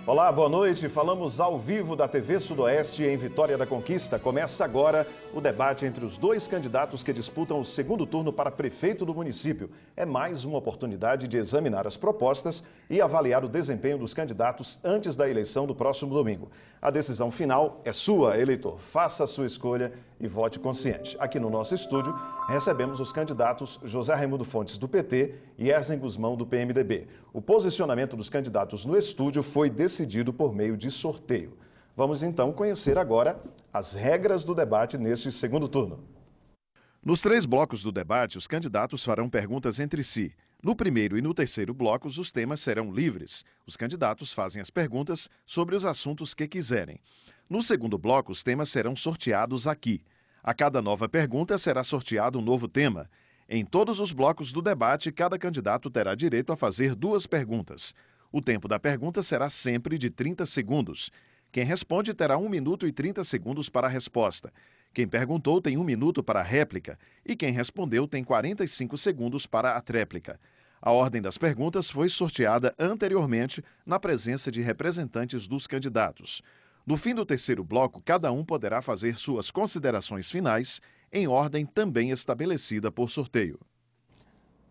Olá, boa noite. Falamos ao vivo da TV Sudoeste em Vitória da Conquista. Começa agora o debate entre os dois candidatos que disputam o segundo turno para prefeito do município. É mais uma oportunidade de examinar as propostas e avaliar o desempenho dos candidatos antes da eleição do próximo domingo. A decisão final é sua, eleitor. Faça a sua escolha e vote consciente. Aqui no nosso estúdio, recebemos os candidatos José Raimundo Fontes, do PT, e Erzen Guzmão, do PMDB. O posicionamento dos candidatos no estúdio foi decidido por meio de sorteio. Vamos então conhecer agora as regras do debate neste segundo turno. Nos 3 blocos do debate, os candidatos farão perguntas entre si. No primeiro e no terceiro blocos, os temas serão livres. Os candidatos fazem as perguntas sobre os assuntos que quiserem. No segundo bloco, os temas serão sorteados aqui. A cada nova pergunta será sorteado um novo tema. Em todos os blocos do debate, cada candidato terá direito a fazer 2 perguntas. O tempo da pergunta será sempre de 30 segundos. Quem responde terá 1 minuto e 30 segundos para a resposta. Quem perguntou tem 1 minuto para a réplica e quem respondeu tem 45 segundos para a tréplica. A ordem das perguntas foi sorteada anteriormente na presença de representantes dos candidatos. No fim do terceiro bloco, cada um poderá fazer suas considerações finais em ordem também estabelecida por sorteio.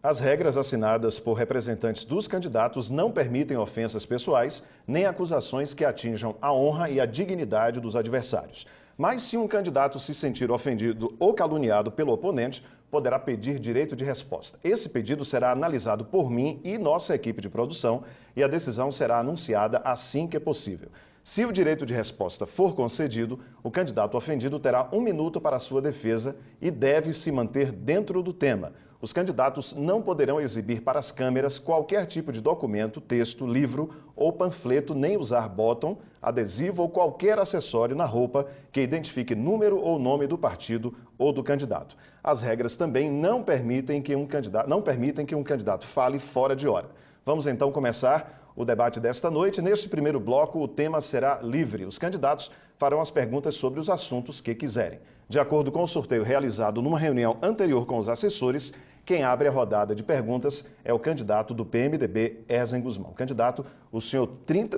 As regras assinadas por representantes dos candidatos não permitem ofensas pessoais nem acusações que atinjam a honra e a dignidade dos adversários. Mas se um candidato se sentir ofendido ou caluniado pelo oponente, poderá pedir direito de resposta. Esse pedido será analisado por mim e nossa equipe de produção e a decisão será anunciada assim que possível. Se o direito de resposta for concedido, o candidato ofendido terá 1 minuto para a sua defesa e deve se manter dentro do tema. Os candidatos não poderão exibir para as câmeras qualquer tipo de documento, texto, livro ou panfleto, nem usar bottom, adesivo ou qualquer acessório na roupa que identifique número ou nome do partido ou do candidato. As regras também não permitem que um candidato fale fora de hora. Vamos então começar o debate desta noite. Neste primeiro bloco, o tema será livre. Os candidatos farão as perguntas sobre os assuntos que quiserem. De acordo com o sorteio realizado numa reunião anterior com os assessores, quem abre a rodada de perguntas é o candidato do PMDB, Erzen Guzmão. Candidato, o senhor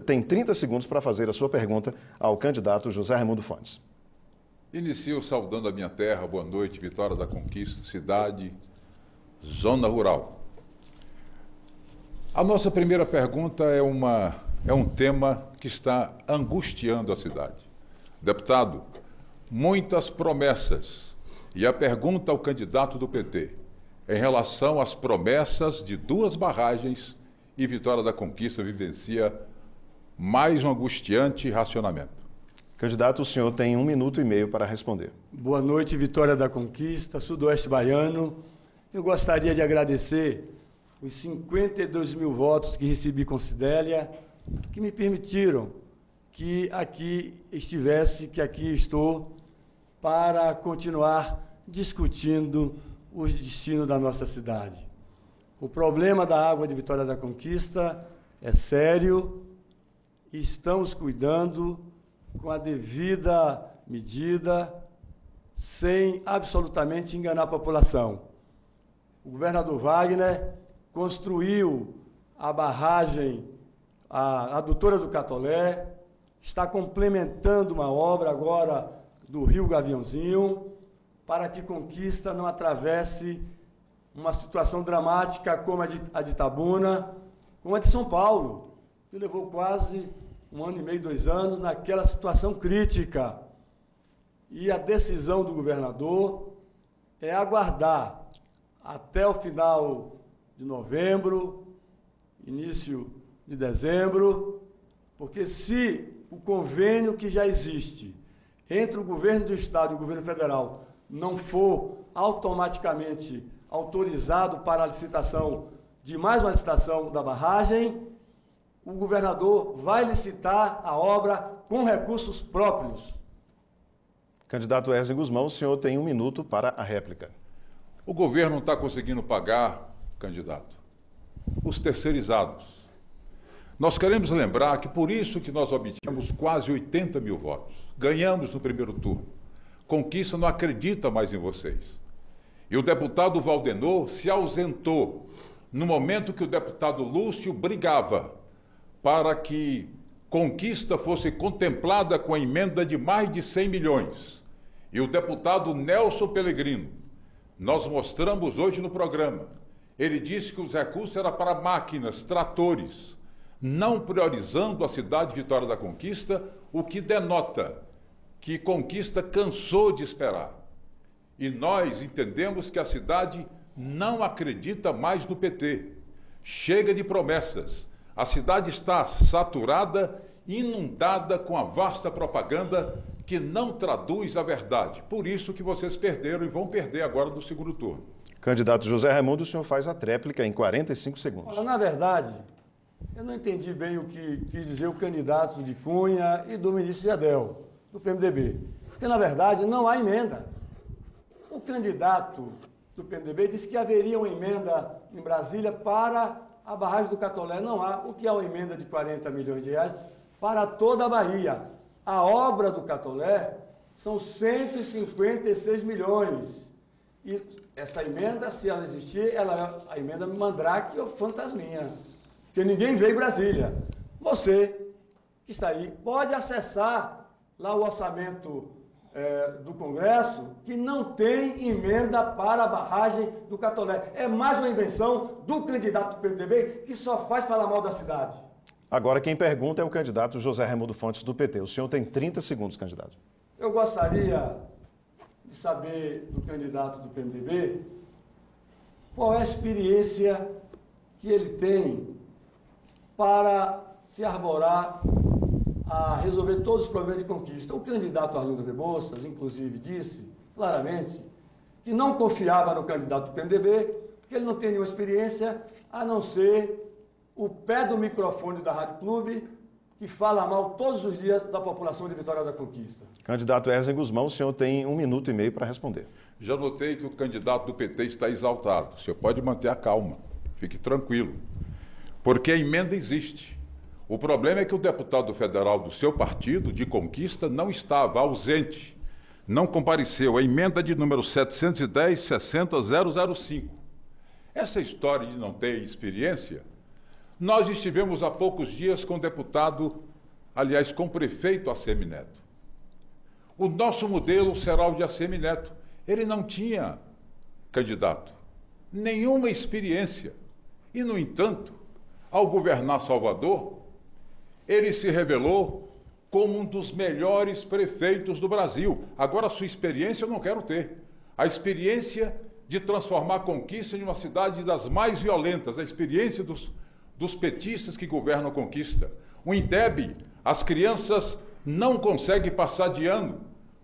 tem 30 segundos para fazer a sua pergunta ao candidato José Raimundo Fontes. Inicio saudando a minha terra, boa noite, Vitória da Conquista, cidade, zona rural. A nossa primeira pergunta é um tema que está angustiando a cidade. Deputado, muitas promessas. E a pergunta ao candidato do PT, em relação às promessas de 2 barragens, e Vitória da Conquista vivencia mais um angustiante racionamento. Candidato, o senhor tem 1 minuto e meio para responder. Boa noite, Vitória da Conquista, Sudoeste Baiano. Eu gostaria de agradecer os 52 mil votos que recebi com Cidélia, que me permitiram que aqui estou para continuar discutindo o destino da nossa cidade. O problema da água de Vitória da Conquista é sério e estamos cuidando com a devida medida, sem absolutamente enganar a população. O governador Wagner construiu a barragem, a adutora do Catolé, está complementando uma obra agora do Rio Gaviãozinho, para que Conquista não atravesse uma situação dramática como a de Itabuna, como a de São Paulo, que levou quase 1 ano e meio, 2 anos, naquela situação crítica. E a decisão do governador é aguardar até o final de novembro, início de dezembro, porque se o convênio que já existe entre o governo do Estado e o governo federal não for automaticamente autorizado para a licitação de mais uma licitação da barragem, o governador vai licitar a obra com recursos próprios. Candidato Erzen Guzmão, o senhor tem 1 minuto para a réplica. O governo não está conseguindo pagar, candidato, os terceirizados. Nós queremos lembrar que por isso que nós obtivemos quase 80 mil votos. Ganhamos no primeiro turno. Conquista não acredita mais em vocês. E o deputado Valdenor se ausentou no momento que o deputado Lúcio brigava para que Conquista fosse contemplada com a emenda de mais de 100 milhões. E o deputado Nelson Pellegrino, nós mostramos hoje no programa, ele disse que os recursos eram para máquinas, tratores, não priorizando a cidade de Vitória da Conquista, o que denota que Conquista cansou de esperar. E nós entendemos que a cidade não acredita mais no PT. Chega de promessas. A cidade está saturada, inundada com a vasta propaganda que não traduz a verdade. Por isso que vocês perderam e vão perder agora no segundo turno. Candidato José Raimundo, o senhor faz a tréplica em 45 segundos. Olha, na verdade, eu não entendi bem o que quis dizer o candidato de Cunha e do ministro Gedel, do PMDB. Porque, na verdade, não há emenda. O candidato do PMDB disse que haveria uma emenda em Brasília para a barragem do Catolé. Não há. O que é uma emenda de 40 milhões de reais para toda a Bahia? A obra do Catolé são 156 milhões. E essa emenda, se ela existir, ela é a emenda Mandrake ou Fantasminha. Porque ninguém veio em Brasília. Você, que está aí, pode acessar lá o orçamento do Congresso, que não tem emenda para a barragem do Catolé. É mais uma invenção do candidato do PMDB que só faz falar mal da cidade. Agora quem pergunta é o candidato José Raimundo Fontes do PT. O senhor tem 30 segundos, candidato. Eu gostaria de saber do candidato do PMDB qual é a experiência que ele tem para se arvorar a resolver todos os problemas de Conquista. O candidato Arlindo Rebouças, inclusive, disse claramente que não confiava no candidato do PMDB, porque ele não tem nenhuma experiência, a não ser o pé do microfone da Rádio Clube, que fala mal todos os dias da população de Vitória da Conquista. Candidato Erzen Guzmão, o senhor tem 1 minuto e meio para responder. Já notei que o candidato do PT está exaltado. O senhor pode manter a calma, fique tranquilo, porque a emenda existe. O problema é que o deputado federal do seu partido, de Conquista, não estava, ausente. Não compareceu. A emenda de número 710-60005. Essa história de não ter experiência, nós estivemos há poucos dias com o deputado, aliás, com o prefeito ACM Neto. O nosso modelo será o de ACM Neto. Ele não tinha, candidato, nenhuma experiência. E, no entanto, ao governar Salvador, ele se revelou como um dos melhores prefeitos do Brasil. Agora, a sua experiência eu não quero ter. A experiência de transformar Conquista em uma cidade das mais violentas, a experiência dos petistas que governam Conquista. O INDEB, as crianças não conseguem passar de ano,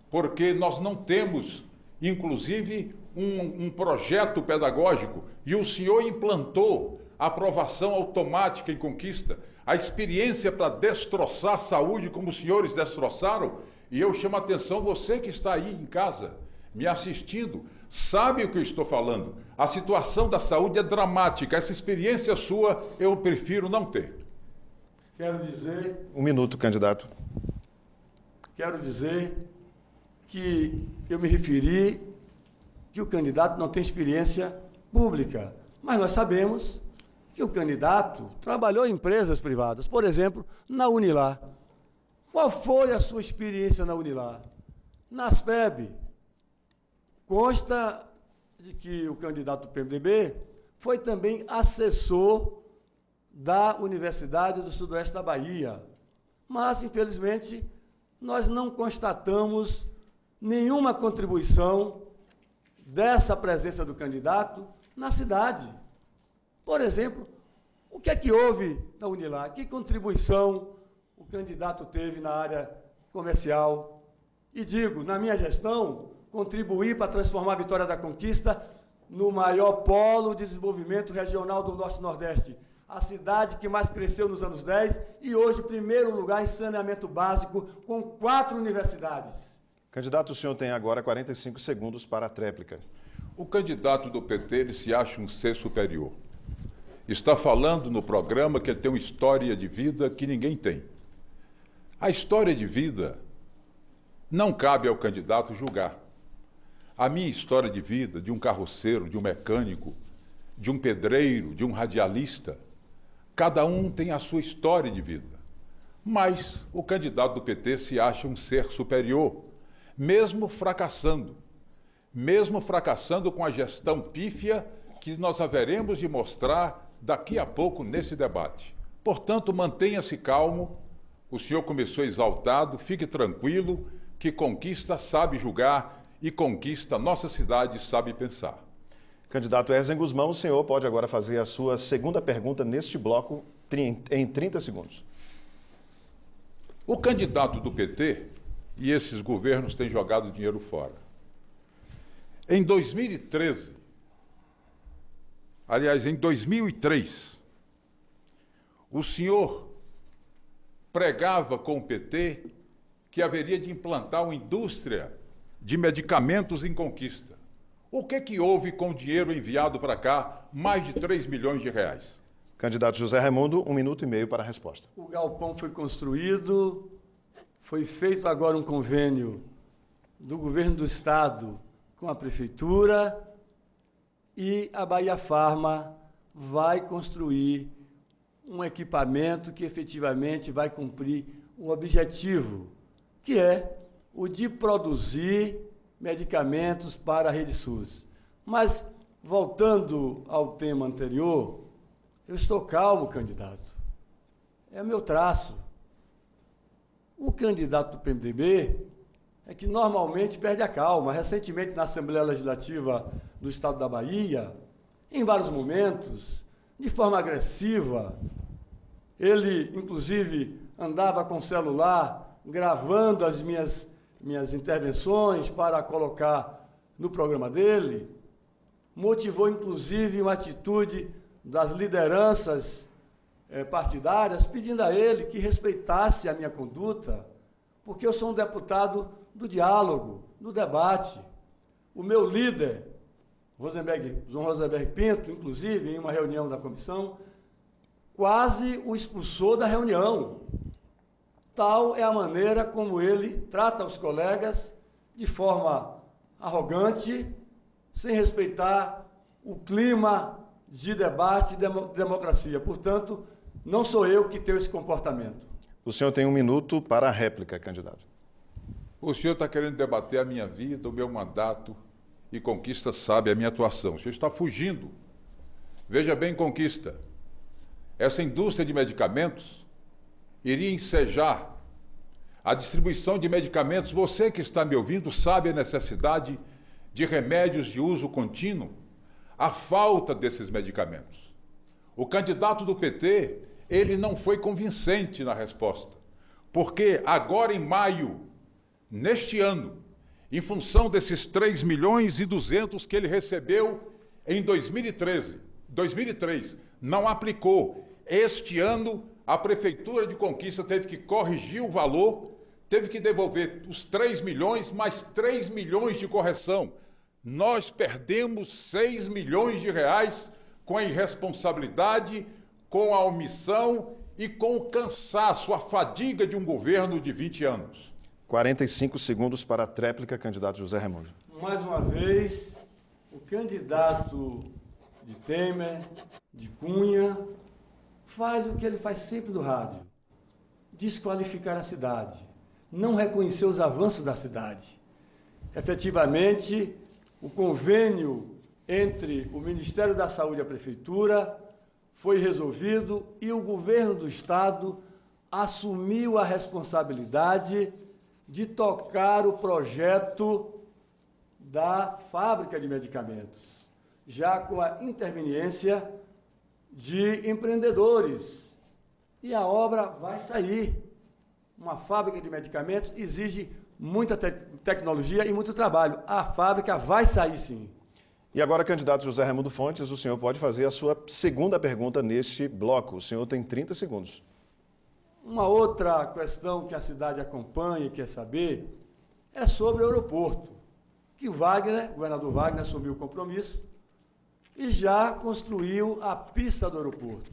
porque nós não temos, inclusive, um projeto pedagógico, e o senhor implantou a aprovação automática em Conquista, a experiência para destroçar a saúde como os senhores destroçaram, e eu chamo a atenção, você que está aí em casa, me assistindo, sabe o que eu estou falando. A situação da saúde é dramática, essa experiência sua eu prefiro não ter. Quero dizer... 1 minuto, candidato. Quero dizer que eu me referi que o candidato não tem experiência pública, mas nós sabemos que o candidato trabalhou em empresas privadas, por exemplo, na Unilar. Qual foi a sua experiência na Unilar? Na Aspeb. Consta de que o candidato do PMDB foi também assessor da Universidade do Sudoeste da Bahia. Mas, infelizmente, nós não constatamos nenhuma contribuição dessa presença do candidato na cidade. Por exemplo, o que é que houve na Unilar? Que contribuição o candidato teve na área comercial? E digo, na minha gestão, contribuí para transformar a Vitória da Conquista no maior polo de desenvolvimento regional do Norte-Nordeste. A cidade que mais cresceu nos anos 10 e hoje, primeiro lugar em saneamento básico, com 4 universidades. Candidato, o senhor tem agora 45 segundos para a tréplica. O candidato do PT, ele se acha um ser superior. Está falando no programa que ele tem uma história de vida que ninguém tem. A história de vida não cabe ao candidato julgar. A minha história de vida, de um carroceiro, de um mecânico, de um pedreiro, de um radialista, cada um tem a sua história de vida. Mas o candidato do PT se acha um ser superior, mesmo fracassando com a gestão pífia que nós haveremos de mostrar daqui a pouco nesse debate. Portanto, mantenha-se calmo, o senhor começou exaltado, fique tranquilo, que Conquista sabe julgar e Conquista, nossa cidade, sabe pensar. Candidato Erzen Guzmão, o senhor pode agora fazer a sua segunda pergunta neste bloco em 30 segundos. O candidato do PT e esses governos têm jogado dinheiro fora. Em 2013, aliás, em 2003, o senhor pregava com o PT que haveria de implantar uma indústria de medicamentos em Conquista. O que houve com o dinheiro enviado para cá, mais de 3 milhões de reais? Candidato José Raimundo, 1 minuto e meio para a resposta. O galpão foi construído, foi feito agora um convênio do governo do estado com a prefeitura e a Bahia Farma vai construir um equipamento que efetivamente vai cumprir um objetivo, que é o de produzir medicamentos para a rede SUS. Mas, voltando ao tema anterior, eu estou calmo, candidato. É meu traço. O candidato do PMDB é que normalmente perde a calma. Recentemente, na Assembleia Legislativa do Estado da Bahia, em vários momentos, de forma agressiva, ele, inclusive, andava com o celular gravando as minhas intervenções para colocar no programa dele, motivou, inclusive, uma atitude das lideranças partidárias, pedindo a ele que respeitasse a minha conduta, porque eu sou um deputado do diálogo, do debate. O meu líder, João Rosenberg Pinto, inclusive, em uma reunião da comissão, quase o expulsou da reunião. Tal é a maneira como ele trata os colegas de forma arrogante, sem respeitar o clima de debate e democracia. Portanto, não sou eu que tenho esse comportamento. O senhor tem 1 minuto para a réplica, candidato. O senhor está querendo debater a minha vida, o meu mandato, e Conquista sabe a minha atuação. O senhor está fugindo. Veja bem, Conquista, essa indústria de medicamentos iria ensejar a distribuição de medicamentos. Você que está me ouvindo sabe a necessidade de remédios de uso contínuo, a falta desses medicamentos. O candidato do PT, ele não foi convincente na resposta, porque agora em maio, neste ano, em função desses 3 milhões e 200 que ele recebeu em 2003, não aplicou. Este ano, a Prefeitura de Conquista teve que corrigir o valor, teve que devolver os 3 milhões, mais 3 milhões de correção. Nós perdemos 6 milhões de reais com a irresponsabilidade, com a omissão e com o cansaço, a fadiga de um governo de 20 anos. 45 segundos para a tréplica, candidato José Raimundo. Mais uma vez, o candidato de Temer, de Cunha, faz o que ele faz sempre no rádio: desqualificar a cidade, não reconhecer os avanços da cidade. Efetivamente, o convênio entre o Ministério da Saúde e a Prefeitura foi resolvido e o governo do Estado assumiu a responsabilidade de tocar o projeto da fábrica de medicamentos, já com a interveniência de empreendedores. E a obra vai sair. Uma fábrica de medicamentos exige muita tecnologia e muito trabalho. A fábrica vai sair, sim. E agora, candidato José Raimundo Fontes, o senhor pode fazer a sua segunda pergunta neste bloco. O senhor tem 30 segundos. Uma outra questão que a cidade acompanha e quer saber é sobre o aeroporto, que o governador Wagner assumiu o compromisso e já construiu a pista do aeroporto.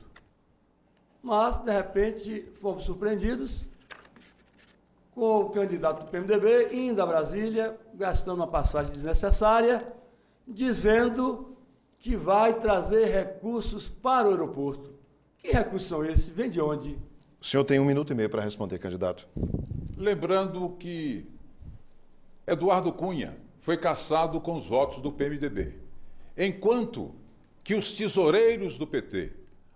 Mas, de repente, fomos surpreendidos com o candidato do PMDB indo a Brasília, gastando uma passagem desnecessária, dizendo que vai trazer recursos para o aeroporto. Que recursos são esses? Vem de onde? O senhor tem 1 minuto e meio para responder, candidato. Lembrando que Eduardo Cunha foi cassado com os votos do PMDB, enquanto que os tesoureiros do PT,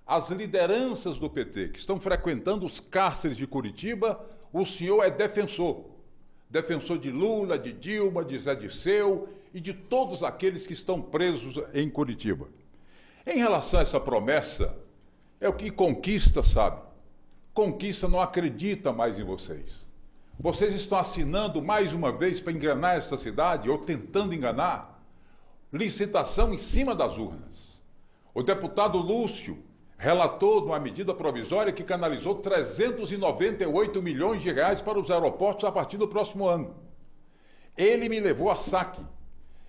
as lideranças do PT que estão frequentando os cárceres de Curitiba, o senhor é defensor. Defensor de Lula, de Dilma, de Zé Dirceu e de todos aqueles que estão presos em Curitiba. Em relação a essa promessa, é o que Conquista sabe. Conquista não acredita mais em vocês. Vocês estão assinando mais uma vez para enganar essa cidade, ou tentando enganar, licitação em cima das urnas. O deputado Lúcio relatou numa medida provisória que canalizou 398 milhões de reais para os aeroportos a partir do próximo ano. Ele me levou à SAC.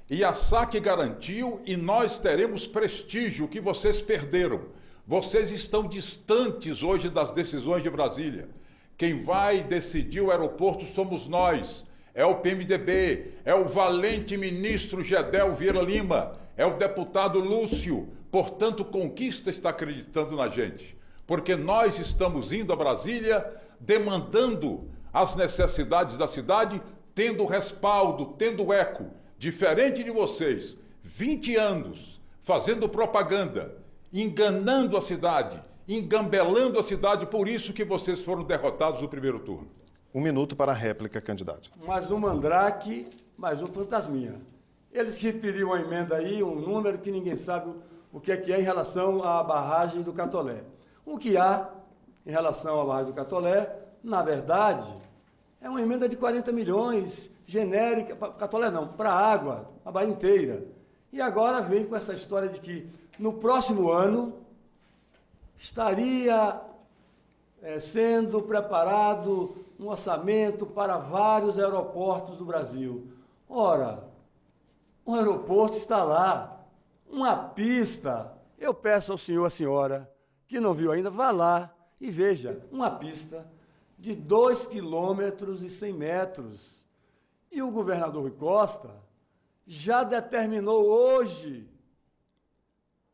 E a SAC garantiu, e nós teremos prestígio que vocês perderam. Vocês estão distantes hoje das decisões de Brasília. Quem vai decidir o aeroporto somos nós. É o PMDB, é o valente ministro Gedel Vieira Lima, é o deputado Lúcio. Portanto, Conquista está acreditando na gente, porque nós estamos indo a Brasília demandando as necessidades da cidade, tendo respaldo, tendo eco. Diferente de vocês, 20 anos fazendo propaganda, enganando a cidade, engambelando a cidade, por isso que vocês foram derrotados no primeiro turno. 1 minuto para a réplica, candidato. Mais um mandrake, mais um fantasminha. Eles referiam a emenda aí, um número que ninguém sabe o que é em relação à barragem do Catolé. O que há em relação à barragem do Catolé, na verdade, é uma emenda de 40 milhões, genérica, Catolé não, para a água, a Bahia inteira. E agora vem com essa história de que no próximo ano estaria sendo preparado um orçamento para vários aeroportos do Brasil. Ora, o aeroporto está lá, uma pista. Eu peço ao senhor, à senhora, que não viu ainda, vá lá e veja uma pista de 2,1 km. E o governador Rui Costa já determinou hoje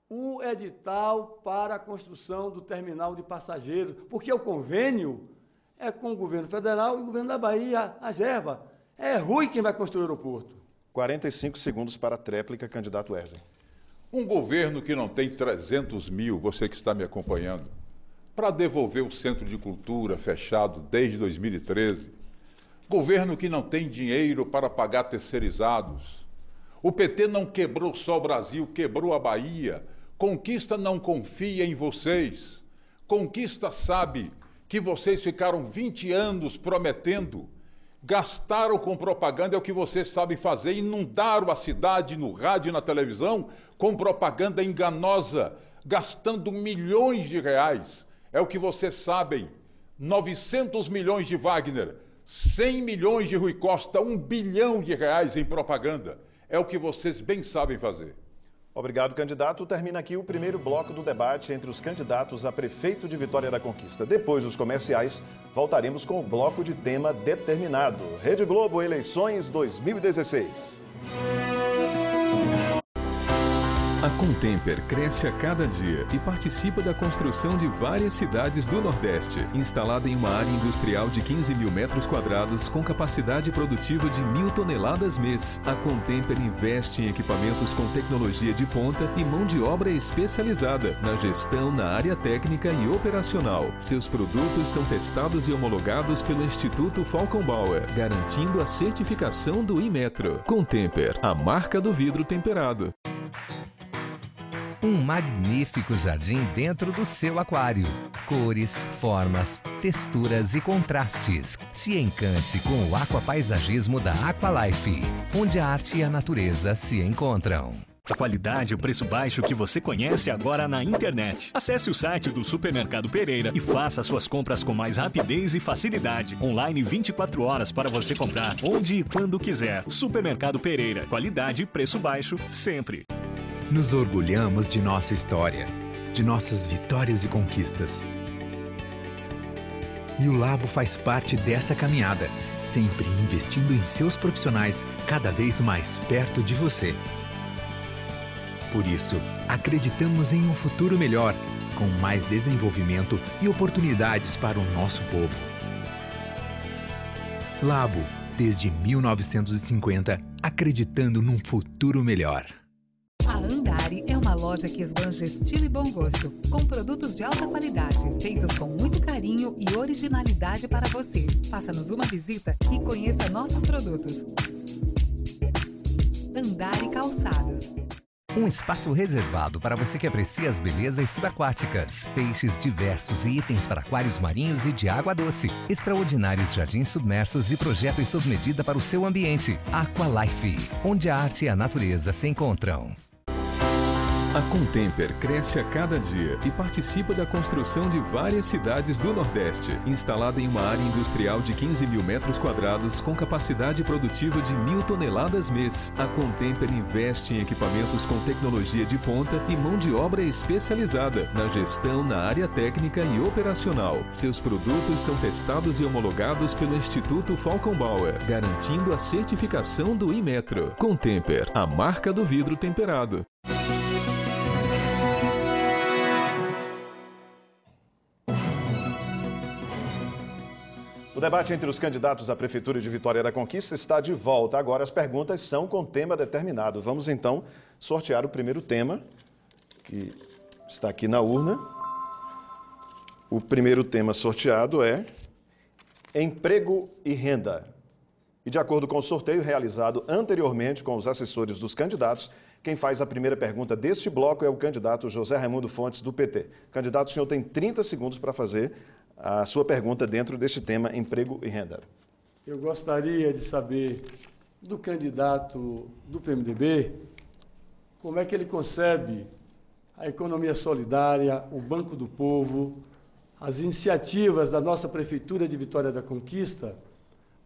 o edital para a construção do terminal de passageiros, porque o convênio é com o governo federal e o governo da Bahia, a Gerba. É Rui quem vai construir o aeroporto. 45 segundos para a tréplica, candidato Wesley. Um governo que não tem 300 mil, você que está me acompanhando, para devolver o Centro de Cultura fechado desde 2013. Governo que não tem dinheiro para pagar terceirizados. O PT não quebrou só o Brasil, quebrou a Bahia. Conquista não confia em vocês. Conquista sabe que vocês ficaram 20 anos prometendo, gastaram com propaganda, é o que vocês sabem fazer, inundaram a cidade no rádio e na televisão com propaganda enganosa, gastando milhões de reais. É o que vocês sabem, 900 milhões de Wagner, 100 milhões de Rui Costa, 1 bilhão de reais em propaganda. É o que vocês bem sabem fazer. Obrigado, candidato. Termina aqui o primeiro bloco do debate entre os candidatos a prefeito de Vitória da Conquista. Depois dos comerciais, voltaremos com o bloco de tema determinado. Rede Globo, eleições 2016. A Contemper cresce a cada dia e participa da construção de várias cidades do Nordeste. Instalada em uma área industrial de 15 mil metros quadrados com capacidade produtiva de 1.000 toneladas mês, a Contemper investe em equipamentos com tecnologia de ponta e mão de obra especializada na gestão na área técnica e operacional. Seus produtos são testados e homologados pelo Instituto Falkenbauer, garantindo a certificação do Inmetro. Contemper, a marca do vidro temperado. Um magnífico jardim dentro do seu aquário. Cores, formas, texturas e contrastes. Se encante com o aquapaisagismo da Aqualife, onde a arte e a natureza se encontram. A qualidade e o preço baixo que você conhece agora na internet. Acesse o site do Supermercado Pereira e faça suas compras com mais rapidez e facilidade. Online 24 horas para você comprar onde e quando quiser. Supermercado Pereira. Qualidade e preço baixo sempre. Nos orgulhamos de nossa história, de nossas vitórias e conquistas. E o Labo faz parte dessa caminhada, sempre investindo em seus profissionais, cada vez mais perto de você. Por isso, acreditamos em um futuro melhor, com mais desenvolvimento e oportunidades para o nosso povo. Labo, desde 1950, acreditando num futuro melhor. A Andari é uma loja que esbanja estilo e bom gosto, com produtos de alta qualidade, feitos com muito carinho e originalidade para você. Faça-nos uma visita e conheça nossos produtos. Andari Calçados. Um espaço reservado para você que aprecia as belezas subaquáticas, peixes diversos e itens para aquários marinhos e de água doce. Extraordinários jardins submersos e projetos sob medida para o seu ambiente. Aqualife, onde a arte e a natureza se encontram. A Contemper cresce a cada dia e participa da construção de várias cidades do Nordeste, instalada em uma área industrial de 15 mil metros quadrados com capacidade produtiva de 1.000 toneladas mês. A Contemper investe em equipamentos com tecnologia de ponta e mão de obra especializada na gestão na área técnica e operacional. Seus produtos são testados e homologados pelo Instituto Falkenbauer, garantindo a certificação do Inmetro. Contemper, a marca do vidro temperado. O debate entre os candidatos à Prefeitura de Vitória da Conquista está de volta. Agora as perguntas são com tema determinado. Vamos então sortear o primeiro tema, que está aqui na urna. O primeiro tema sorteado é emprego e renda. E de acordo com o sorteio realizado anteriormente com os assessores dos candidatos, quem faz a primeira pergunta deste bloco é o candidato José Raimundo Fontes, do PT. Candidato, o senhor tem 30 segundos para fazer a sua pergunta dentro deste tema emprego e renda. Eu gostaria de saber do candidato do PMDB como é que ele concebe a economia solidária, o Banco do Povo, as iniciativas da nossa Prefeitura de Vitória da Conquista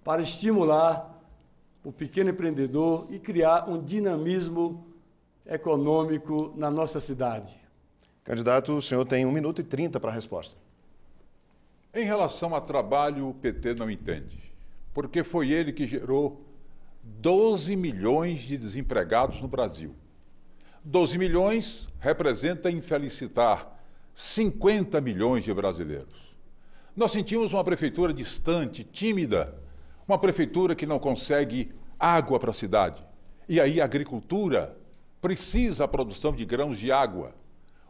para estimular o pequeno empreendedor e criar um dinamismo econômico na nossa cidade. Candidato, o senhor tem 1 minuto e 30 para a resposta. Em relação a trabalho, o PT não entende, porque foi ele que gerou 12 milhões de desempregados no Brasil. 12 milhões representa infelicitar 50 milhões de brasileiros. Nós sentimos uma prefeitura distante, tímida, uma prefeitura que não consegue água para a cidade. E aí a agricultura precisa a produção de grãos de água.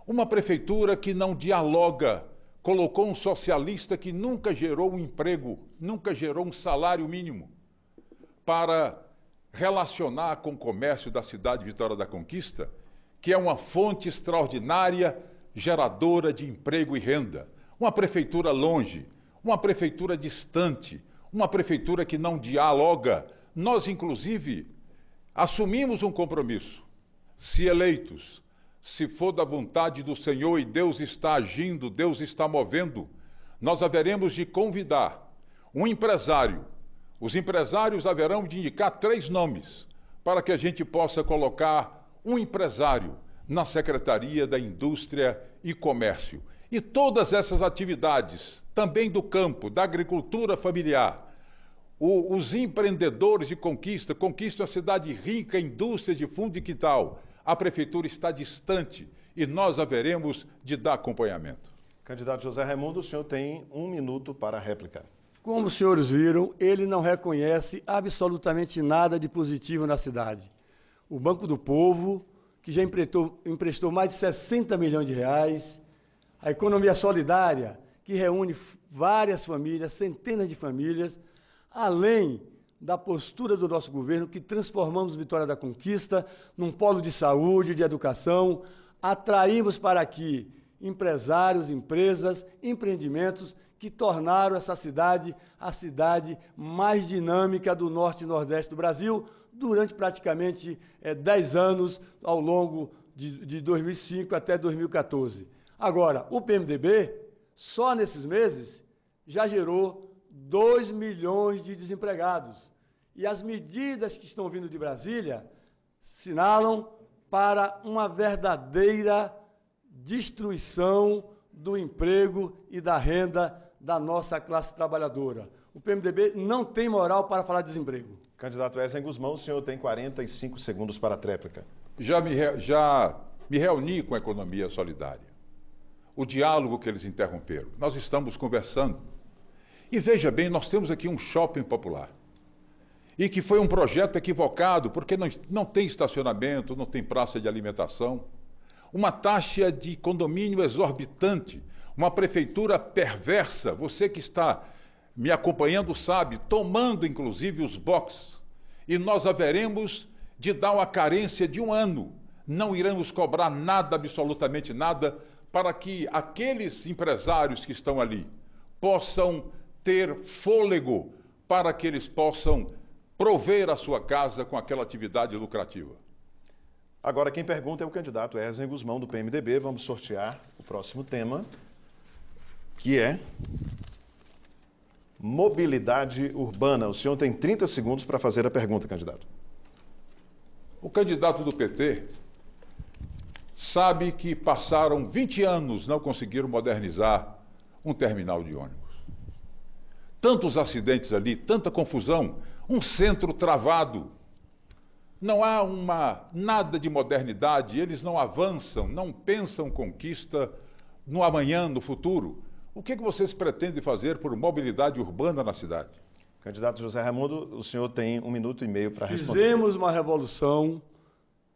Uma prefeitura que não dialoga, colocou um socialista que nunca gerou um emprego, nunca gerou um salário mínimo para relacionar com o comércio da cidade de Vitória da Conquista, que é uma fonte extraordinária, geradora de emprego e renda. Uma prefeitura longe, uma prefeitura distante, uma prefeitura que não dialoga. Nós, inclusive, assumimos um compromisso. Se eleitos, se for da vontade do Senhor e Deus está agindo, Deus está movendo, nós haveremos de convidar um empresário. Os empresários haverão de indicar 3 nomes para que a gente possa colocar um empresário na Secretaria da Indústria e Comércio. E todas essas atividades, também do campo, da agricultura familiar, os empreendedores de Conquista, Conquista é uma cidade rica em indústrias de fundo de quintal. A prefeitura está distante e nós haveremos de dar acompanhamento. Candidato José Raimundo, o senhor tem 1 minuto para a réplica. Como os senhores viram, ele não reconhece absolutamente nada de positivo na cidade. O Banco do Povo, que já emprestou mais de 60 milhões de reais, a economia solidária, que reúne várias famílias, centenas de famílias, além da postura do nosso governo, que transformamos Vitória da Conquista num polo de saúde, de educação, atraímos para aqui empresários, empresas, empreendimentos que tornaram essa cidade a cidade mais dinâmica do norte e nordeste do Brasil durante praticamente 10 anos, ao longo de 2005 até 2014. Agora, o PMDB, só nesses meses, já gerou 2 milhões de desempregados. E as medidas que estão vindo de Brasília sinalam para uma verdadeira destruição do emprego e da renda da nossa classe trabalhadora. O PMDB não tem moral para falar de desemprego. Candidato Wesley Guzmão, o senhor tem 45 segundos para a tréplica. Já me reuni com a economia solidária. o diálogo que eles interromperam. Nós estamos conversando. E veja bem, nós temos aqui um shopping popular. E que foi um projeto equivocado, porque não tem estacionamento, não tem praça de alimentação. Uma taxa de condomínio exorbitante, uma prefeitura perversa. Você que está me acompanhando sabe, tomando inclusive os boxes. E nós haveremos de dar uma carência de 1 ano. Não iremos cobrar nada, absolutamente nada, para que aqueles empresários que estão ali possam ter fôlego, para que eles possam prover a sua casa com aquela atividade lucrativa. Agora quem pergunta é o candidato Esdras Guzmão, do PMDB. Vamos sortear o próximo tema, que é mobilidade urbana. O senhor tem 30 segundos para fazer a pergunta, candidato. O candidato do PT sabe que passaram 20 anos, não conseguiram modernizar um terminal de ônibus. Tantos acidentes ali, tanta confusão, um centro travado. Não há nada de modernidade, eles não avançam, não pensam conquista no amanhã, no futuro. O que vocês pretendem fazer por mobilidade urbana na cidade? Candidato José Raimundo, o senhor tem 1 minuto e meio para responder. Fizemos uma revolução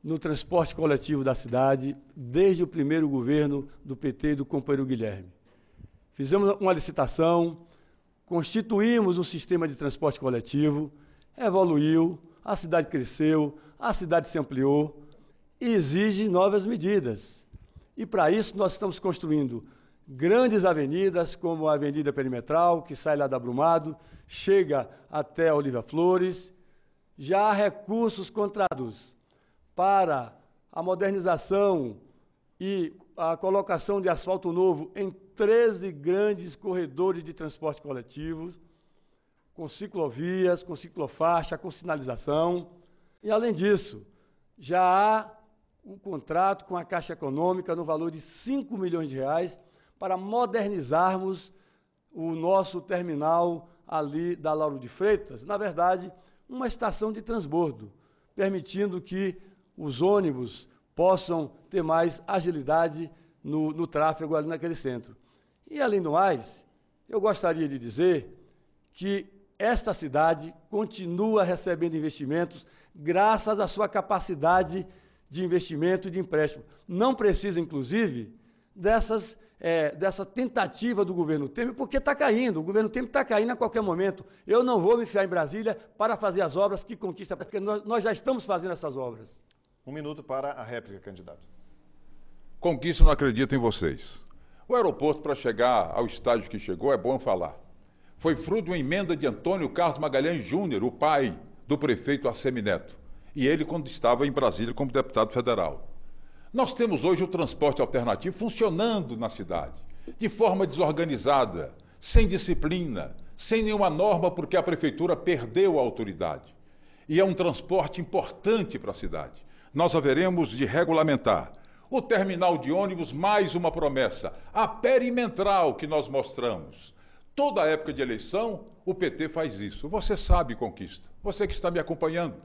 no transporte coletivo da cidade desde o primeiro governo do PT e do companheiro Guilherme. Fizemos uma licitação, constituímos um sistema de transporte coletivo, evoluiu, a cidade cresceu, a cidade se ampliou e exige novas medidas. E para isso nós estamos construindo grandes avenidas, como a Avenida Perimetral, que sai lá da Brumado, chega até Olívia Flores. Já há recursos contratados para a modernização e a colocação de asfalto novo em 13 grandes corredores de transporte coletivo, com ciclovias, com ciclofaixa, com sinalização. E, além disso, já há um contrato com a Caixa Econômica no valor de R$5 milhões para modernizarmos o nosso terminal ali da Lauro de Freitas, na verdade, uma estação de transbordo, permitindo que os ônibus possam ter mais agilidade no tráfego ali naquele centro. E, além do mais, eu gostaria de dizer que esta cidade continua recebendo investimentos graças à sua capacidade de investimento e de empréstimo. Não precisa, inclusive, dessa tentativa do governo Temer, porque está caindo, o governo Temer está caindo a qualquer momento. Eu não vou me enfiar em Brasília para fazer as obras que conquista, porque nós já estamos fazendo essas obras. 1 minuto para a réplica, candidato. Conquista não acredita em vocês. O aeroporto, para chegar ao estágio que chegou, é bom falar. Foi fruto de uma emenda de Antônio Carlos Magalhães Júnior, o pai do prefeito Assemineto, e ele quando estava em Brasília como deputado federal. Nós temos hoje o transporte alternativo funcionando na cidade, de forma desorganizada, sem disciplina, sem nenhuma norma, porque a prefeitura perdeu a autoridade. E é um transporte importante para a cidade. Nós haveremos de regulamentar o terminal de ônibus, mais uma promessa, a perimetral que nós mostramos. Toda época de eleição, o PT faz isso. Você sabe, Conquista, você que está me acompanhando.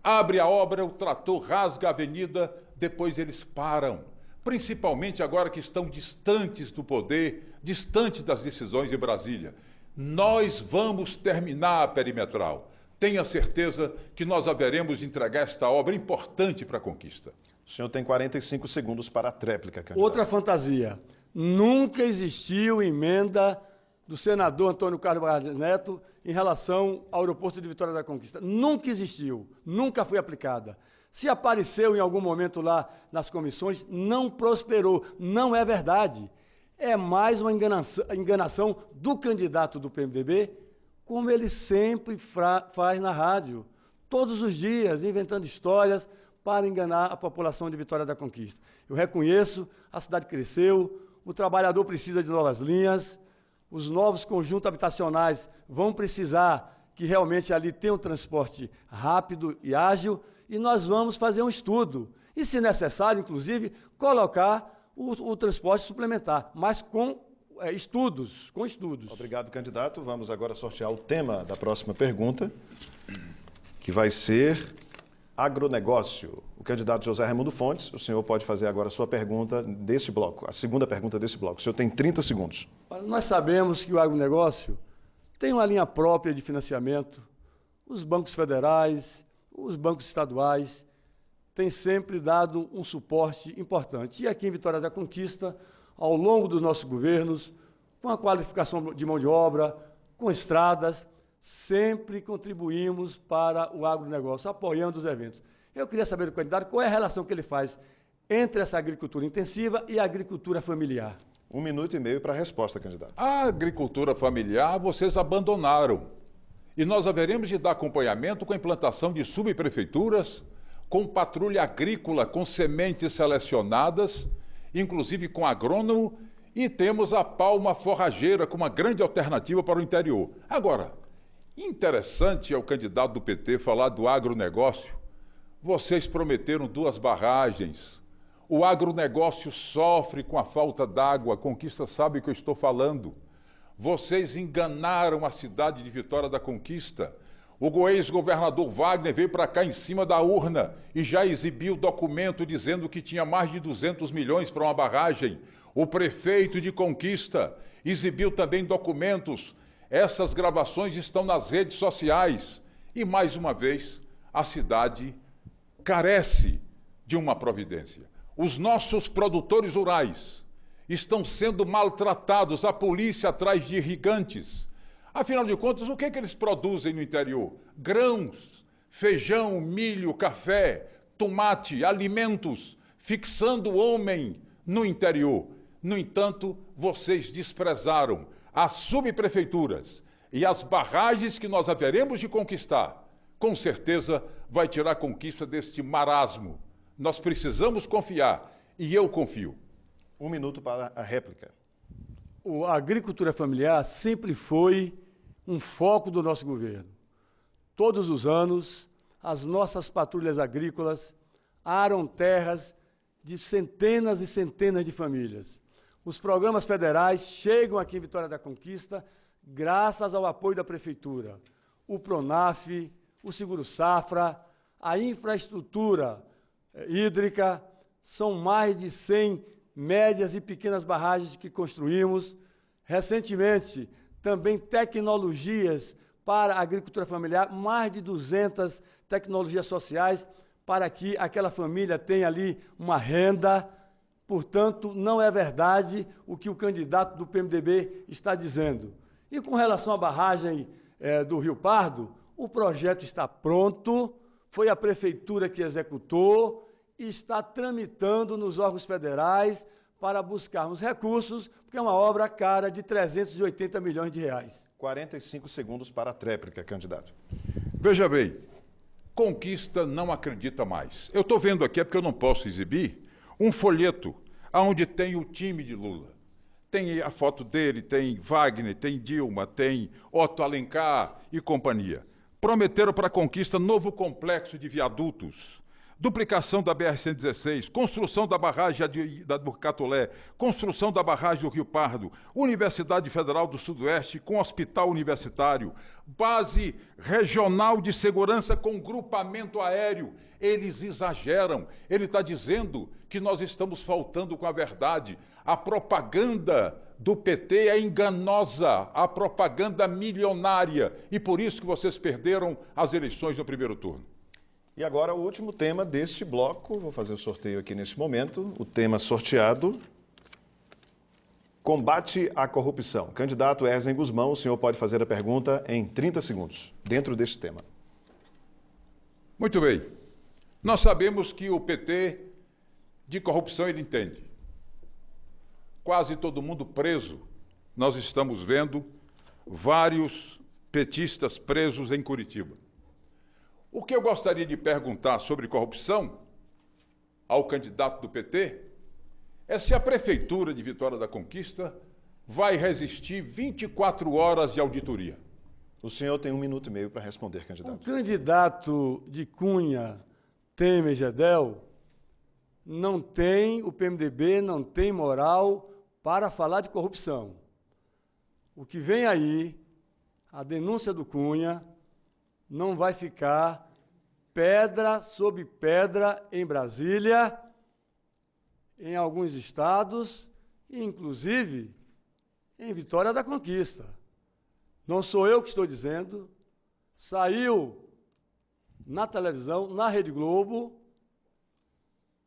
Abre a obra, o trator rasga a avenida, depois eles param. Principalmente agora que estão distantes do poder, distantes das decisões de Brasília. Nós vamos terminar a perimetral. Tenha certeza que nós haveremos de entregar esta obra importante para a Conquista. O senhor tem 45 segundos para a tréplica, candidato. Outra fantasia. Nunca existiu emenda do senador Antônio Carlos Magalhães Neto em relação ao aeroporto de Vitória da Conquista. Nunca existiu, nunca foi aplicada. Se apareceu em algum momento lá nas comissões, não prosperou. Não é verdade. É mais uma enganação do candidato do PMDB, como ele sempre faz na rádio, todos os dias, inventando histórias para enganar a população de Vitória da Conquista. Eu reconheço, a cidade cresceu, o trabalhador precisa de novas linhas, os novos conjuntos habitacionais vão precisar que realmente ali tenha um transporte rápido e ágil, e nós vamos fazer um estudo. E, se necessário, inclusive, colocar o transporte suplementar, mas com estudos. Obrigado, candidato. Vamos agora sortear o tema da próxima pergunta, que vai ser agronegócio. O candidato José Raimundo Fontes, o senhor pode fazer agora a sua pergunta deste bloco, a segunda pergunta desse bloco. O senhor tem 30 segundos. Nós sabemos que o agronegócio tem uma linha própria de financiamento. Os bancos federais, os bancos estaduais têm sempre dado um suporte importante. E aqui em Vitória da Conquista, ao longo dos nossos governos, com a qualificação de mão de obra, com estradas, sempre contribuímos para o agronegócio, apoiando os eventos. Eu queria saber do candidato qual é a relação que ele faz entre essa agricultura intensiva e a agricultura familiar. 1 minuto e meio para a resposta, candidato. A agricultura familiar vocês abandonaram. E nós haveremos de dar acompanhamento com a implantação de subprefeituras, com patrulha agrícola, com sementes selecionadas, inclusive com agrônomo, e temos a palma forrageira como uma grande alternativa para o interior. Agora, interessante é o candidato do PT falar do agronegócio. Vocês prometeram 2 barragens. O agronegócio sofre com a falta d'água. A Conquista sabe o que eu estou falando. Vocês enganaram a cidade de Vitória da Conquista. O ex-governador Wagner veio para cá em cima da urna e já exibiu documento dizendo que tinha mais de 200 milhões para uma barragem. O prefeito de Conquista exibiu também documentos. Essas gravações estão nas redes sociais. E, mais uma vez, a cidade carece de uma providência. Os nossos produtores rurais estão sendo maltratados, a polícia atrás de irrigantes. Afinal de contas, o que é que eles produzem no interior? Grãos, feijão, milho, café, tomate, alimentos, fixando o homem no interior. No entanto, vocês desprezaram as subprefeituras e as barragens que nós haveremos de conquistar. Com certeza vai tirar a Conquista deste marasmo. Nós precisamos confiar, e eu confio. 1 minuto para a réplica. A agricultura familiar sempre foi um foco do nosso governo. Todos os anos, as nossas patrulhas agrícolas aram terras de centenas e centenas de famílias. Os programas federais chegam aqui em Vitória da Conquista graças ao apoio da Prefeitura. O PRONAF, o Seguro Safra, a infraestrutura hídrica, são mais de 100 médias e pequenas barragens que construímos. Recentemente, também tecnologias para a agricultura familiar, mais de 200 tecnologias sociais, para que aquela família tenha ali uma renda. Portanto, não é verdade o que o candidato do PMDB está dizendo. E com relação à barragem do Rio Pardo, o projeto está pronto, foi a Prefeitura que executou e está tramitando nos órgãos federais para buscarmos recursos, porque é uma obra cara de 380 milhões de reais. 45 segundos para a tréplica, candidato. Veja bem, Conquista não acredita mais. Eu estou vendo aqui, é porque eu não posso exibir, um folheto onde tem o time de Lula. Tem a foto dele, tem Wagner, tem Dilma, tem Otto Alencar e companhia. Prometeram para a Conquista novo complexo de viadutos, duplicação da BR-116, construção da barragem da Burcatolé, construção da barragem do Rio Pardo, Universidade Federal do Sudoeste com hospital universitário, base regional de segurança com grupamento aéreo. Eles exageram. Ele está dizendo que nós estamos faltando com a verdade. A propaganda do PT é enganosa, a propaganda milionária, e por isso que vocês perderam as eleições no primeiro turno. E agora o último tema deste bloco, vou fazer o sorteio aqui neste momento, o tema sorteado, combate à corrupção. Candidato Erzen Guzmão, o senhor pode fazer a pergunta em 30 segundos, dentro deste tema. Muito bem. Nós sabemos que o PT de corrupção ele entende. Quase todo mundo preso. Nós estamos vendo vários petistas presos em Curitiba. O que eu gostaria de perguntar sobre corrupção ao candidato do PT é se a Prefeitura de Vitória da Conquista vai resistir 24 horas de auditoria. O senhor tem 1 minuto e meio para responder, candidato. O candidato de Cunha, Temer, Gedel, o PMDB não tem moral para falar de corrupção. O que vem aí, a denúncia do Cunha, não vai ficar pedra sobre pedra em Brasília, em alguns estados, inclusive em Vitória da Conquista. Não sou eu que estou dizendo, saiu na televisão, na Rede Globo,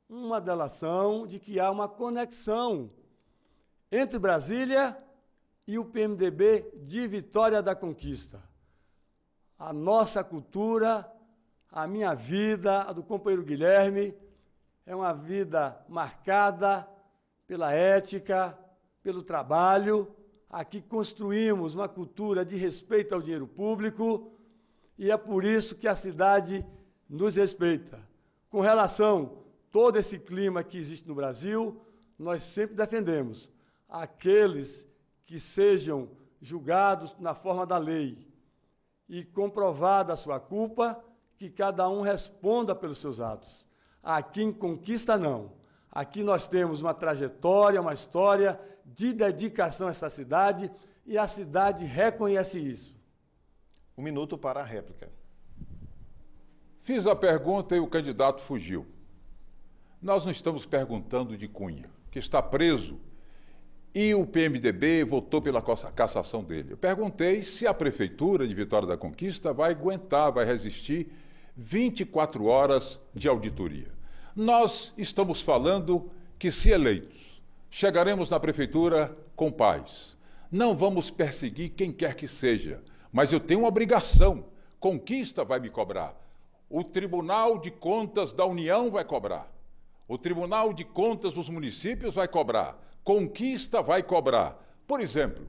uma delação de que há uma conexão entre Brasília e o PMDB de Vitória da Conquista. A nossa cultura, a minha vida, a do companheiro Guilherme, é uma vida marcada pela ética, pelo trabalho. Aqui construímos uma cultura de respeito ao dinheiro público e é por isso que a cidade nos respeita. Com relação a todo esse clima que existe no Brasil, nós sempre defendemos aqueles que sejam julgados na forma da lei e comprovada a sua culpa, que cada um responda pelos seus atos. Aqui em Conquista, não. Aqui nós temos uma trajetória, uma história de dedicação a essa cidade e a cidade reconhece isso. 1 minuto para a réplica. Fiz a pergunta e o candidato fugiu. Nós não estamos perguntando de Cunha, que está preso, e o PMDB votou pela cassação dele. Eu perguntei se a Prefeitura de Vitória da Conquista vai aguentar, vai resistir 24 horas de auditoria. Nós estamos falando que, se eleitos, chegaremos na Prefeitura com paz. Não vamos perseguir quem quer que seja, mas eu tenho uma obrigação. Conquista vai me cobrar. O Tribunal de Contas da União vai cobrar. O Tribunal de Contas dos municípios vai cobrar. Conquista vai cobrar. Por exemplo,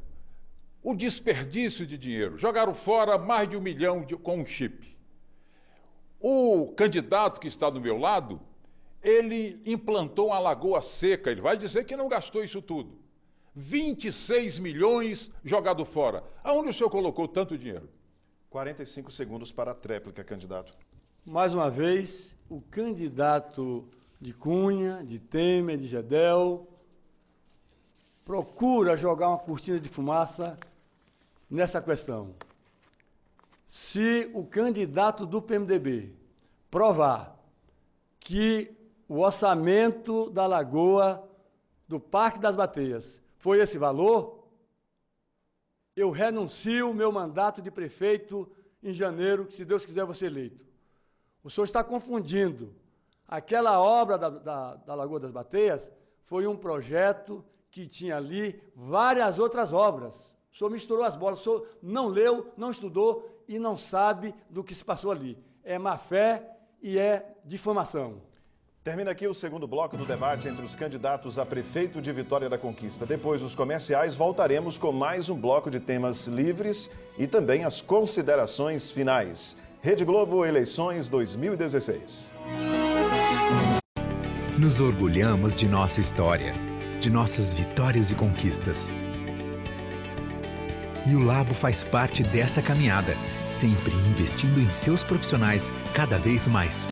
o desperdício de dinheiro. Jogaram fora mais de 1 milhão com um chip. O candidato que está do meu lado, ele implantou uma lagoa seca. Ele vai dizer que não gastou isso tudo. 26 milhões jogado fora. Aonde o senhor colocou tanto dinheiro? 45 segundos para a tréplica, candidato. Mais uma vez, o candidato de Cunha, de Temer, de Gedel, procura jogar uma cortina de fumaça nessa questão. Se o candidato do PMDB provar que o orçamento da Lagoa, do Parque das Bateias, foi esse valor, eu renuncio o meu mandato de prefeito em janeiro, que, se Deus quiser, eu vou ser eleito. O senhor está confundindo. Aquela obra da Lagoa das Bateias foi um projeto que tinha ali várias outras obras. O senhor misturou as bolas, o senhor não leu, não estudou e não sabe do que se passou ali. É má-fé e é difamação. Termina aqui o segundo bloco do debate entre os candidatos a prefeito de Vitória da Conquista. Depois dos comerciais, voltaremos com mais um bloco de temas livres e também as considerações finais. Rede Globo, eleições 2016. Nos orgulhamos de nossa história, de nossas vitórias e conquistas. E o Labo faz parte dessa caminhada, sempre investindo em seus profissionais cada vez mais